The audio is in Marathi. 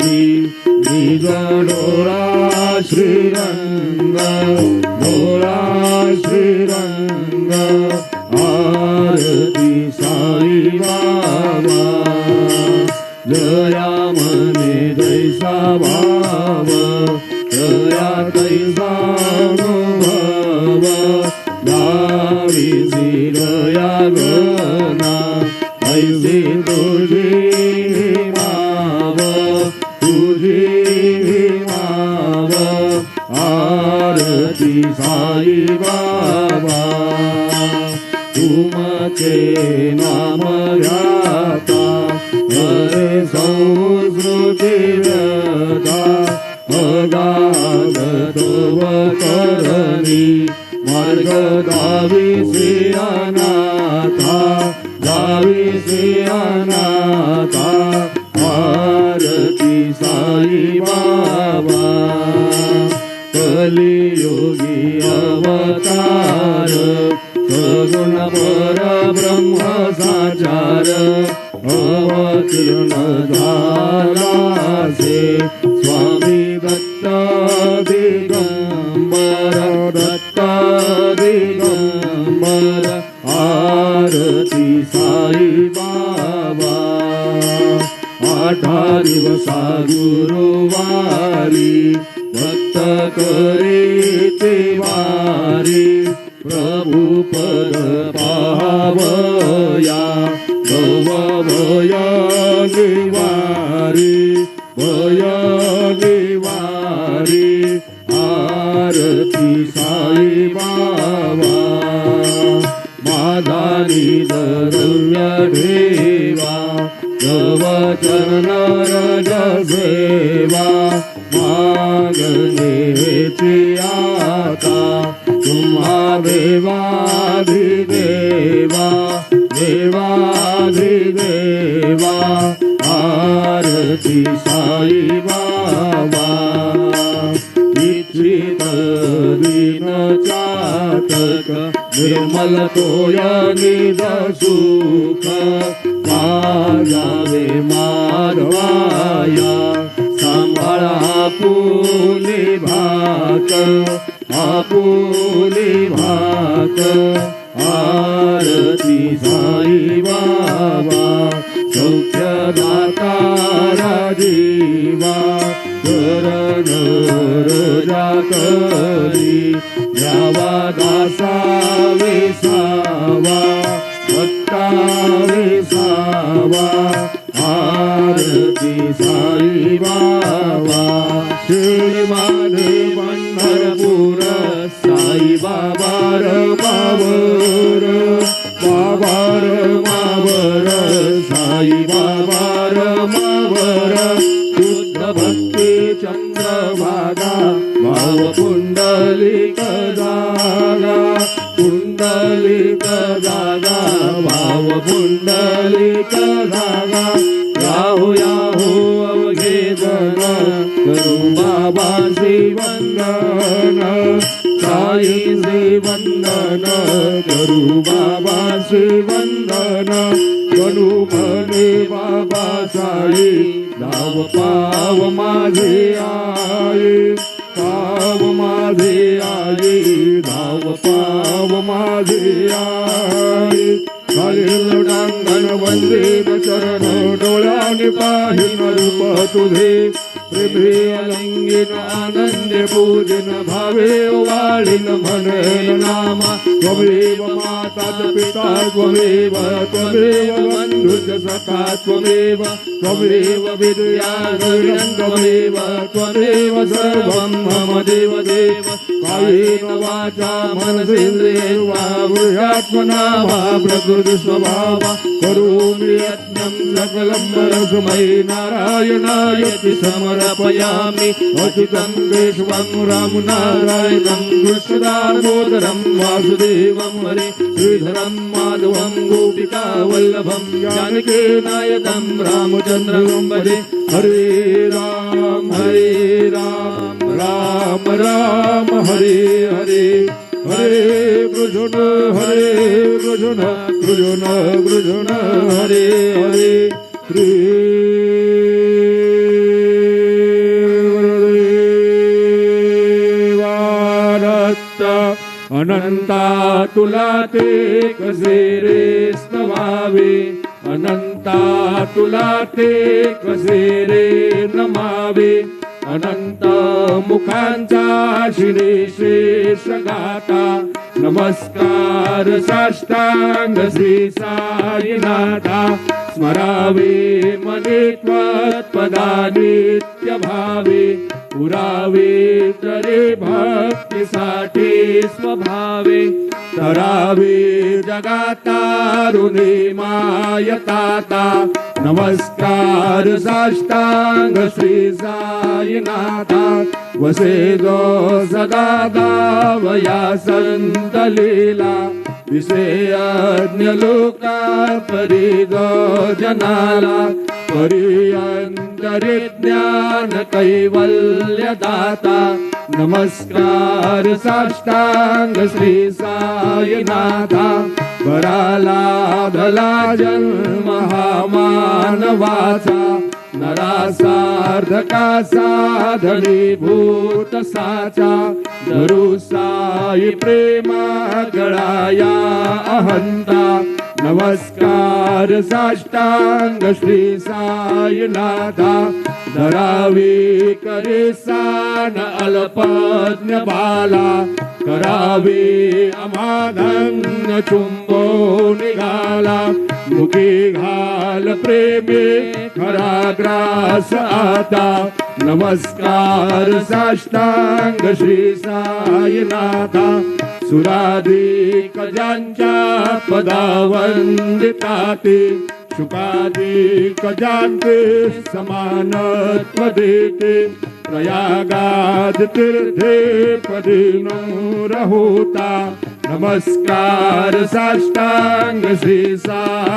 निज डोळा श्रीरंग डोळा श्रीरंग आरती साई बाबा जया मने जैसा भाव जया तैसा अनुभव गावी शिरया गना ऐसी तुझी माव तुझी माव आरती साई बाबा तुमचे नाम घ्याता हरे संस्कृती व्यथा अगाध तव करणी मार्ग दाविसी अनाथा दाविसी अनाथा आरती साई बाबा कलियुगी अवतार सगुण पर ब्रह्म साचार अवतीर्ण झालासे स्वामी दत्त दिगंबर दत्त दिगंबर आरती साई बाबा आठा दिवसा गुरुवारी भक्त करे ते वारी प्रभु पद पावया भव भय निवारी भय निवारी आरती साई बाबा माझा द्रव्य ठेवा जव चरण रज सेवा मागणेची आता तुम्हा देवाधिदेवा देवाधिदेवा आरती साई बाबा इच्छित दीन चातक निर्मल तोय निज सुख मागावे माधवाया सांभाळा आपुले भाक आपुले भाक आरती साई बाबा सौख्य दाता जीवा करण रजा करी द्यावा दासा विसावा भक्ता विसावा आरती साई बाबा श्रीमान पंढरपूर साई बाबार मावर बाबार मावर साई बाबार मावर शुद्ध भक्ती चंद्रभागा भाव पुंडलिक जागा पुंडलिक जागा भाव पुंडलिक जागा याहो याहो अवघे जन करू बाबासी वंदन साई से वंदन करू बाबासी वंदन करू म्हणे बाबा साई धाव पाव माझे आई पाव माझे आई धाव पाव माझे आई खालील डांगण वंदे चरण डोळ्याने पाहिन रूप तुझे प्रेमे अलंगिन आनंदे पूजन भावे वाळीन म्हणेन नामा त्वमेव माता पिता त्वमेव त्वमेव बंधुश्च सखा त्वमेव त्वमेव विद्या द्रविणं त्वमेव त्वमेव सर्वं मम देव देव कायेन वाचा मनसेन्द्रियैर्वा बुद्ध्यात्मना वा प्रकृति स्वभावा करोमि यज्ञं सकलं परस्मै नारायणायति समर्पयामि अच्युतं केशवं रामनारायणं कृष्णदामोदरं वासुदेवं हरे श्रीधरं माधवं गोपिका वल्लभं जानकीनायकं रामचन्द्रं भजे हरे राम राम राम हरे हरे हरे कृष्ण कृष्ण कृष्ण हरे हरे अनंता तुला ते कसे रे स्तवावे, अनंता तुला ते कसे रे नमावे, अनंत मुखांचा शिरे शेष गाता, नमस्कार साष्टांग श्री साईनाथा, स्मरावे मने त्वत्पदा नित्य भावे, पुरावे तरे भक्तीसाठी स्वभावे, तरावे जगातारुणे मायताता, नमस्कार साष्टांग श्री साईनाथा, वसे जो सदा दावया संत लीला, विषयाज्ञ लोका परिगो जनाला, परियंतरे ज्ञान कैवल्य दाता, नमस्कार साष्टांग श्री साईनाथा, बराला भला जन्म हा मानवाचा, नरासार्धका साधनीभूत साचा, धरू साई प्रेमा गळाया अहंता, नमस्कार साष्टांग श्री साईनाथा, धरावी करे सान अल्पज्ञ बाला, करावे अमाधन्य चुंबो निघाला, मुखी घाल प्रेमे खरा ग्रास आता, नमस्कार साष्टांग श्री साईनाथा, सुराधिक ज्यांच्या पदावंदिताते, शुकाधिक ज्यांचे समानत्व देते, प्रयागाद तीर्थे पदिनो रहोता, नमस्कार साष्टांग श्री साई